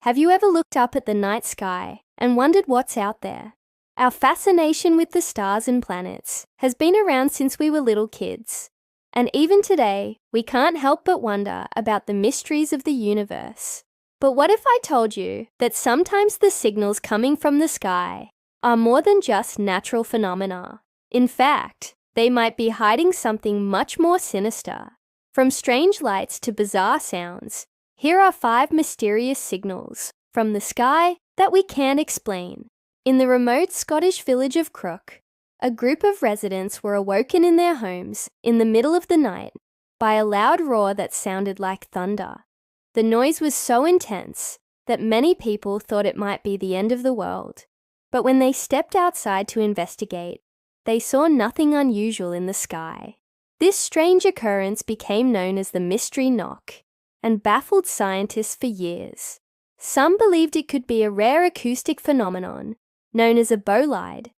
Have you ever looked up at the night sky and wondered what's out there? Our fascination with the stars and planets has been around since we were little kids. And even today, we can't help but wonder about the mysteries of the universe. But what if I told you that sometimes the signals coming from the sky are more than just natural phenomena? In fact, they might be hiding something much more sinister. From strange lights to bizarre sounds, here are 5 mysterious signals from the sky that we can't explain. In the remote Scottish village of Crook, a group of residents were awoken in their homes in the middle of the night by a loud roar that sounded like thunder. The noise was so intense that many people thought it might be the end of the world. But when they stepped outside to investigate, they saw nothing unusual in the sky. This strange occurrence became known as the mystery knock and baffled scientists for years. Some believed it could be a rare acoustic phenomenon known as a bolide,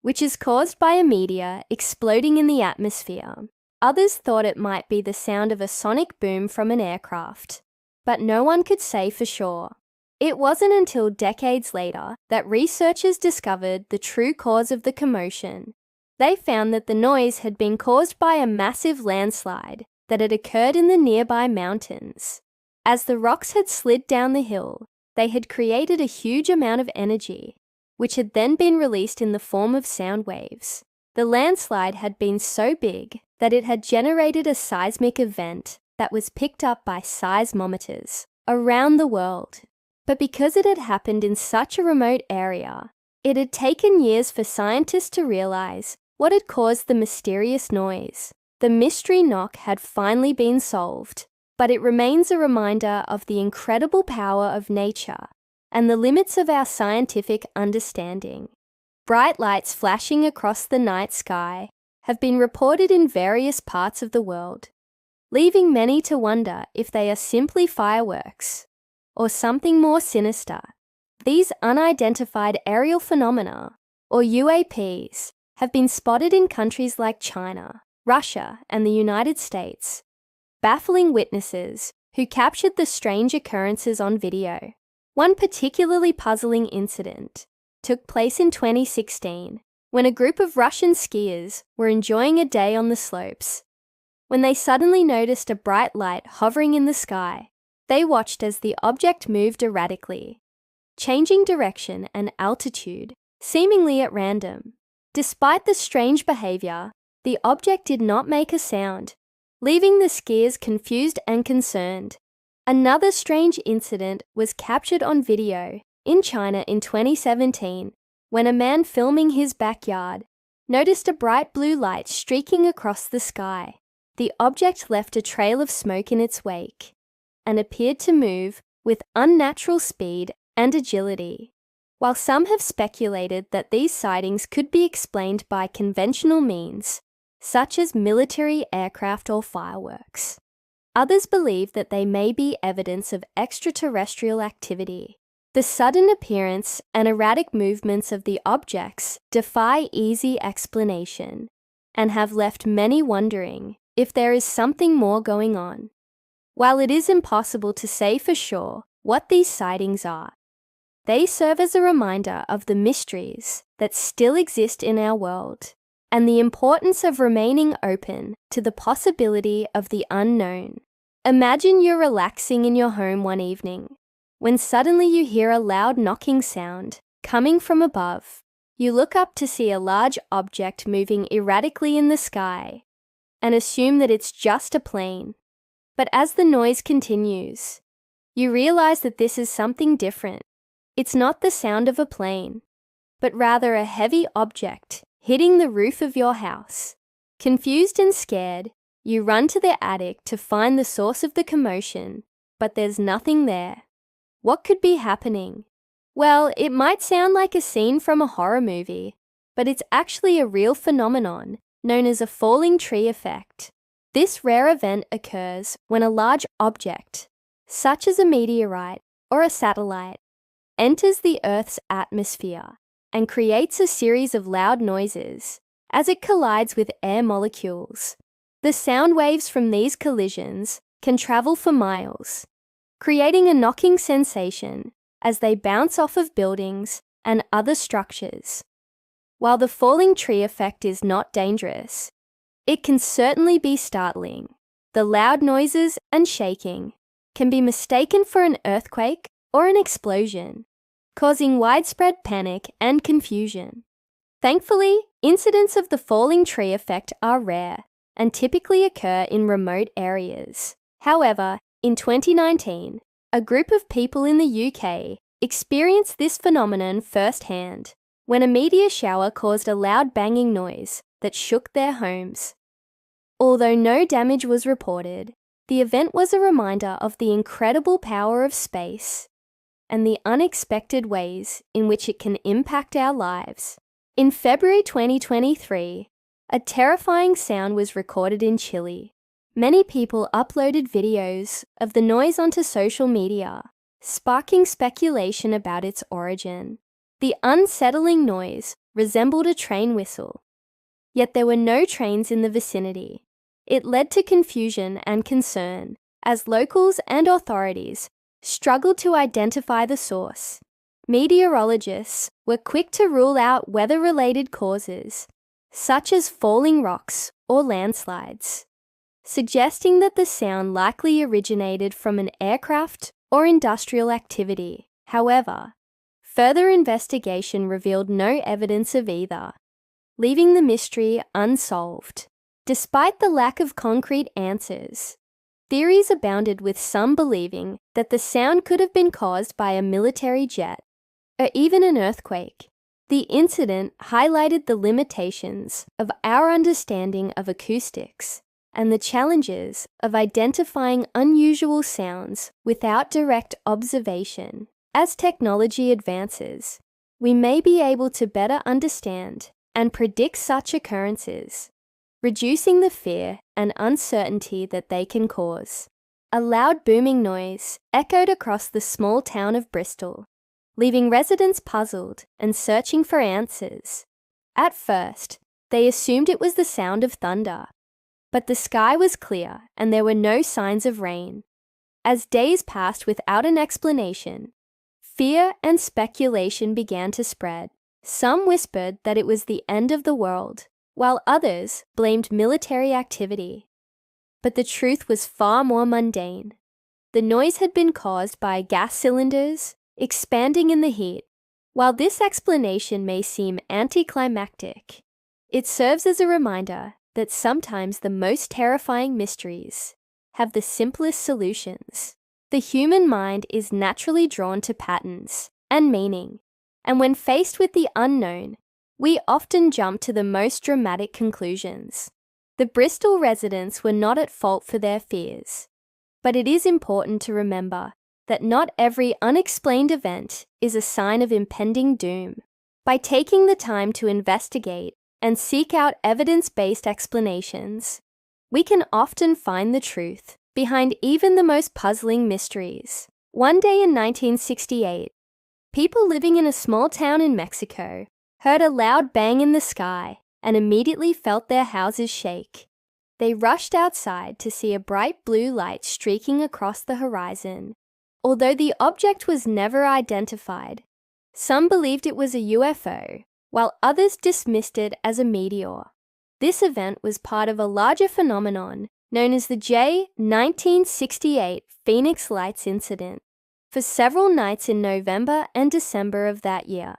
which is caused by a meteor exploding in the atmosphere. Others thought it might be the sound of a sonic boom from an aircraft, but no one could say for sure. It wasn't until decades later that researchers discovered the true cause of the commotion. They found that the noise had been caused by a massive landslide that had occurred in the nearby mountains. As the rocks had slid down the hill, they had created a huge amount of energy, which had then been released in the form of sound waves. The landslide had been so big that it had generated a seismic event that was picked up by seismometers around the world. But because it had happened in such a remote area, it had taken years for scientists to realize what had caused the mysterious noise. The mystery knock had finally been solved, but it remains a reminder of the incredible power of nature and the limits of our scientific understanding. Bright lights flashing across the night sky have been reported in various parts of the world, leaving many to wonder if they are simply fireworks or something more sinister. These unidentified aerial phenomena, or UAPs, have been spotted in countries like China, Russia, and the United States, baffling witnesses who captured the strange occurrences on video. One particularly puzzling incident took place in 2016 when a group of Russian skiers were enjoying a day on the slopes. When they suddenly noticed a bright light hovering in the sky, they watched as the object moved erratically, changing direction and altitude, seemingly at random. Despite the strange behavior, the object did not make a sound, leaving the skiers confused and concerned. Another strange incident was captured on video in China in 2017 when a man filming his backyard noticed a bright blue light streaking across the sky. The object left a trail of smoke in its wake and appeared to move with unnatural speed and agility. While some have speculated that these sightings could be explained by conventional means, such as military aircraft or fireworks, others believe that they may be evidence of extraterrestrial activity. The sudden appearance and erratic movements of the objects defy easy explanation and have left many wondering if there is something more going on. While it is impossible to say for sure what these sightings are, they serve as a reminder of the mysteries that still exist in our world and the importance of remaining open to the possibility of the unknown. Imagine you're relaxing in your home one evening when suddenly you hear a loud knocking sound coming from above. You look up to see a large object moving erratically in the sky and assume that it's just a plane. But as the noise continues, you realize that this is something different. It's not the sound of a plane, but rather a heavy object hitting the roof of your house. Confused and scared, you run to the attic to find the source of the commotion, but there's nothing there. What could be happening? Well, it might sound like a scene from a horror movie, but it's actually a real phenomenon known as a falling tree effect. This rare event occurs when a large object, such as a meteorite or a satellite, enters the Earth's atmosphere and creates a series of loud noises as it collides with air molecules. The sound waves from these collisions can travel for miles, creating a knocking sensation as they bounce off of buildings and other structures. While the falling tree effect is not dangerous, it can certainly be startling. The loud noises and shaking can be mistaken for an earthquake or an explosion, causing widespread panic and confusion. Thankfully, incidents of the falling tree effect are rare and typically occur in remote areas. However, in 2019, a group of people in the UK experienced this phenomenon firsthand when a meteor shower caused a loud banging noise that shook their homes. Although no damage was reported, the event was a reminder of the incredible power of space and the unexpected ways in which it can impact our lives. In February 2023, a terrifying sound was recorded in Chile. Many people uploaded videos of the noise onto social media, sparking speculation about its origin. The unsettling noise resembled a train whistle, yet there were no trains in the vicinity. It led to confusion and concern as locals and authorities struggled to identify the source. Meteorologists were quick to rule out weather-related causes, such as falling rocks or landslides, suggesting that the sound likely originated from an aircraft or industrial activity. However, further investigation revealed no evidence of either, leaving the mystery unsolved. Despite the lack of concrete answers, theories abounded, with some believing that the sound could have been caused by a military jet or even an earthquake. The incident highlighted the limitations of our understanding of acoustics and the challenges of identifying unusual sounds without direct observation. As technology advances, we may be able to better understand and predict such occurrences, reducing the fear and uncertainty that they can cause. A loud booming noise echoed across the small town of Bristol, leaving residents puzzled and searching for answers. At first, they assumed it was the sound of thunder, but the sky was clear and there were no signs of rain. As days passed without an explanation, fear and speculation began to spread. Some whispered that it was the end of the world, while others blamed military activity. But the truth was far more mundane. The noise had been caused by gas cylinders expanding in the heat. While this explanation may seem anticlimactic, it serves as a reminder that sometimes the most terrifying mysteries have the simplest solutions. The human mind is naturally drawn to patterns and meaning, and when faced with the unknown, we often jump to the most dramatic conclusions. The Bristol residents were not at fault for their fears, but it is important to remember that not every unexplained event is a sign of impending doom. By taking the time to investigate and seek out evidence-based explanations, we can often find the truth behind even the most puzzling mysteries. One day in 1968, people living in a small town in Mexico heard a loud bang in the sky and immediately felt their houses shake. They rushed outside to see a bright blue light streaking across the horizon. Although the object was never identified, some believed it was a UFO, while others dismissed it as a meteor. This event was part of a larger phenomenon known as the J1968 Phoenix Lights incident. For several nights in November and December of that year,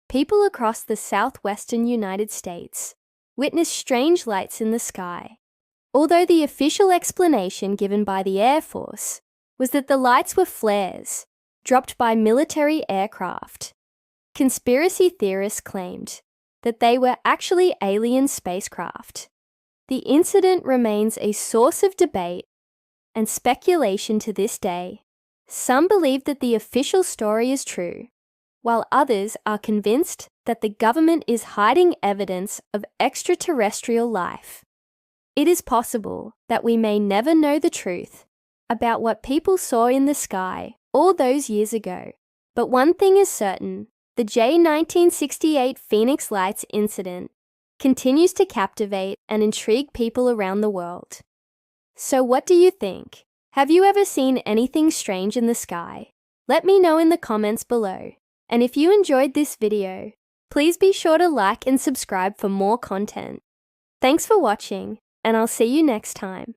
people across the southwestern United States witnessed strange lights in the sky. Although the official explanation given by the Air Force was that the lights were flares dropped by military aircraft, conspiracy theorists claimed that they were actually alien spacecraft. The incident remains a source of debate and speculation to this day. Some believe that the official story is true, while others are convinced that the government is hiding evidence of extraterrestrial life. It is possible that we may never know the truth about what people saw in the sky all those years ago. But one thing is certain, the J1968 Phoenix Lights incident continues to captivate and intrigue people around the world. So what do you think? Have you ever seen anything strange in the sky? Let me know in the comments below. And if you enjoyed this video, please be sure to like and subscribe for more content. Thanks for watching, and I'll see you next time.